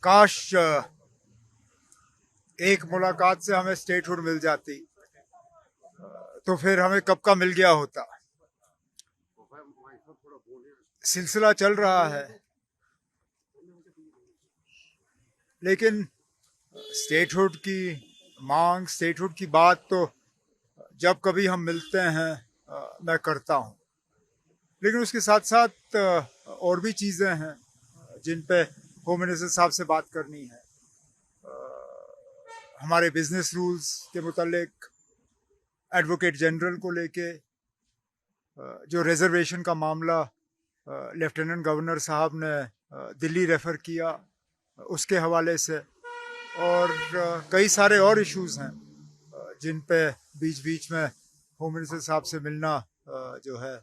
काश एक मुलाकात से हमें स्टेटहुड मिल जाती तो फिर हमें कब का मिल गया होता। सिलसिला चल रहा है, लेकिन स्टेटहुड की मांग, स्टेटहुड की बात तो जब कभी हम मिलते हैं मैं करता हूँ, लेकिन उसके साथ साथ और भी चीज़ें हैं जिन पे होम मिनिस्टर साहब से बात करनी है। हमारे बिजनेस रूल्स के मुतालिक, एडवोकेट जनरल को लेके जो रिजर्वेशन का मामला लेफ्टिनेंट गवर्नर साहब ने दिल्ली रेफ़र किया, उसके हवाले से, और कई सारे और इश्यूज़ हैं जिन पे बीच बीच में होम मिनिस्टर साहब से मिलना जो है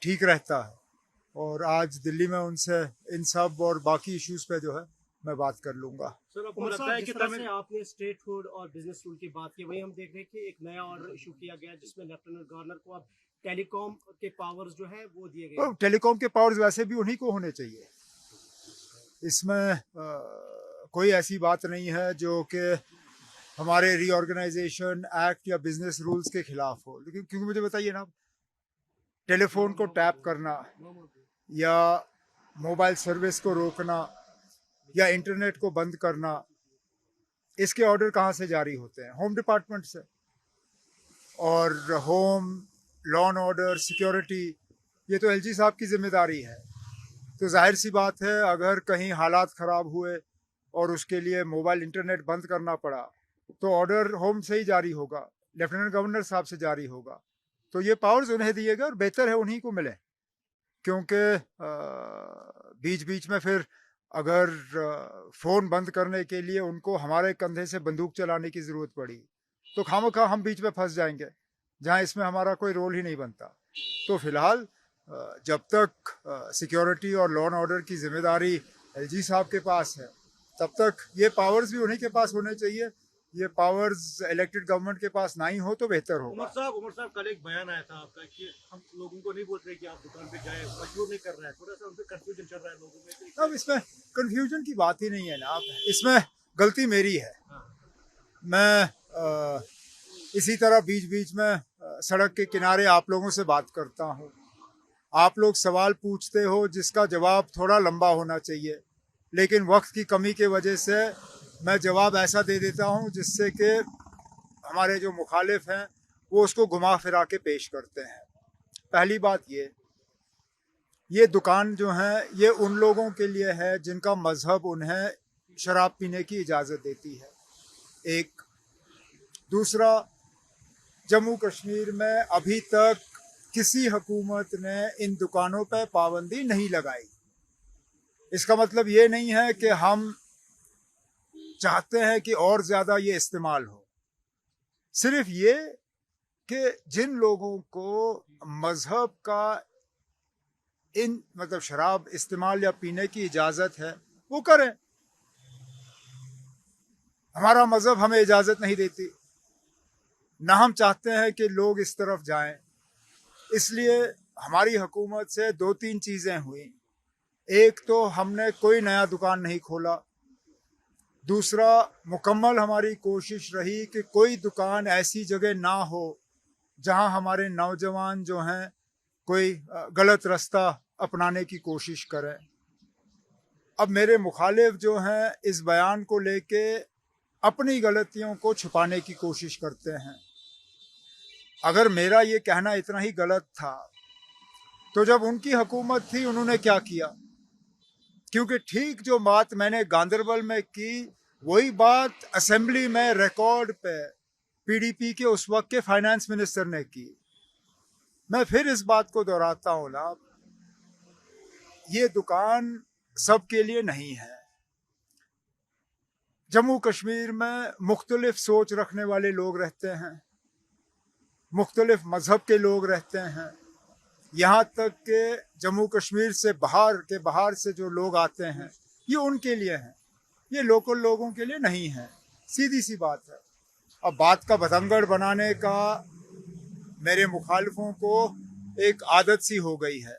ठीक रहता है। और आज दिल्ली में उनसे इन सब और बाकी इश्यूज़ पे जो है मैं बात कर लूँगा। सर, आपको लगता है कि जिस तरह से आपने स्टेटहुड और बिजनेस रूल की बात की, वही हम देख रहे हैं कि एक नया और इशू किया गया जिसमें लेफ्टिनेंट गवर्नर को अब टेलीकॉम के पावर्स जो है वो दिए गए। टेलीकॉम के पावर्स वैसे भी उन्हीं को होने चाहिए। इसमें कोई ऐसी बात नहीं है जो कि हमारे रीऑर्गेनाइजेशन एक्ट या बिजनेस रूल्स के खिलाफ हो। लेकिन क्योंकि मुझे बताइए ना, टेलीफोन को टैप करना या मोबाइल सर्विस को रोकना या इंटरनेट को बंद करना, इसके ऑर्डर कहाँ से जारी होते हैं? होम डिपार्टमेंट से। और home, law and order, security, ये तो एलजी साहब की जिम्मेदारी है। तो जाहिर सी बात है, अगर कहीं हालात ख़राब हुए और उसके लिए मोबाइल इंटरनेट बंद करना पड़ा तो ऑर्डर होम से ही जारी होगा, लेफ्टिनेंट गवर्नर साहब से जारी होगा। तो ये पावर्स उन्हें दिए गए और बेहतर है उन्हीं को मिले, क्योंकि बीच बीच में फिर अगर फ़ोन बंद करने के लिए उनको हमारे कंधे से बंदूक चलाने की ज़रूरत पड़ी तो खामखा हम बीच में फंस जाएंगे, जहां इसमें हमारा कोई रोल ही नहीं बनता। तो फिलहाल जब तक सिक्योरिटी और लॉ एंड ऑर्डर की जिम्मेदारी एलजी साहब के पास है, तब तक ये पावर्स भी उन्हीं के पास होने चाहिए। ये पावर्स इलेक्टेड गवर्नमेंट के पास ना ही हो तो बेहतर होगा। उमर साहब, कल एक बयान आया था आपका कि हम लोगों को नहीं बोल रहे कि आप दुकान पे जाए, मजबूर नहीं कर रहे हैं। थोड़ा सा उनसे कंफ्यूजन चल रहा है लोगों में। अब इसमें कंफ्यूजन की बात ही नहीं है ना, इसमें गलती मेरी है। मैं इसी तरह बीच बीच में सड़क के किनारे आप लोगों से बात करता हूँ। आप लोग सवाल पूछते हो जिसका जवाब थोड़ा लंबा होना चाहिए, लेकिन वक्त की कमी की वजह से मैं जवाब ऐसा दे देता हूँ जिससे कि हमारे जो मुखालिफ हैं वो उसको घुमा फिरा के पेश करते हैं। पहली बात, ये दुकान जो है ये उन लोगों के लिए है जिनका मजहब उन्हें शराब पीने की इजाज़त देती है, एक। दूसरा, जम्मू कश्मीर में अभी तक किसी हुकूमत ने इन दुकानों पर पाबंदी नहीं लगाई। इसका मतलब ये नहीं है कि हम चाहते हैं कि और ज़्यादा ये इस्तेमाल हो, सिर्फ ये कि जिन लोगों को मज़हब का इन मतलब शराब इस्तेमाल या पीने की इजाज़त है वो करें। हमारा मज़हब हमें इजाज़त नहीं देती, ना हम चाहते हैं कि लोग इस तरफ जाएं। इसलिए हमारी हुकूमत से दो तीन चीज़ें हुई। एक तो हमने कोई नया दुकान नहीं खोला। दूसरा, मुकम्मल हमारी कोशिश रही कि कोई दुकान ऐसी जगह ना हो जहां हमारे नौजवान जो हैं कोई गलत रास्ता अपनाने की कोशिश करें। अब मेरे मुखालिफ जो हैं इस बयान को लेके अपनी गलतियों को छुपाने की कोशिश करते हैं। अगर मेरा ये कहना इतना ही गलत था तो जब उनकी हुकूमत थी उन्होंने क्या किया? क्योंकि ठीक जो बात मैंने गांदरबल में की वही बात असेंबली में रिकॉर्ड पे पीडीपी के उस वक्त के फाइनेंस मिनिस्टर ने की। मैं फिर इस बात को दोहराता हूँ ना, ये दुकान सबके लिए नहीं है। जम्मू कश्मीर में मुख्तलिफ सोच रखने वाले लोग रहते हैं, मुख्तलिफ मजहब के लोग रहते हैं। यहाँ तक कि जम्मू कश्मीर से बाहर से जो लोग आते हैं ये उनके लिए हैं, ये लोकल लोगों के लिए नहीं है। सीधी सी बात है। अब बात का बतंगड़ बनाने का मेरे मुखालिफों को एक आदत सी हो गई है।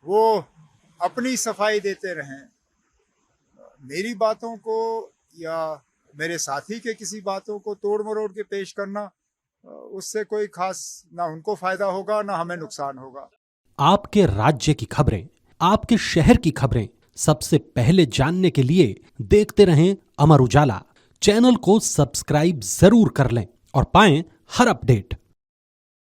वो अपनी सफाई देते रहें, मेरी बातों को या मेरे साथी के किसी बातों को तोड़ मरोड़ के पेश करना, उससे कोई खास ना उनको फायदा होगा ना हमें नुकसान होगा। आपके राज्य की खबरें, आपके शहर की खबरें सबसे पहले जानने के लिए देखते रहें अमर उजाला। चैनल को सब्सक्राइब जरूर कर लें और पाएं हर अपडेट।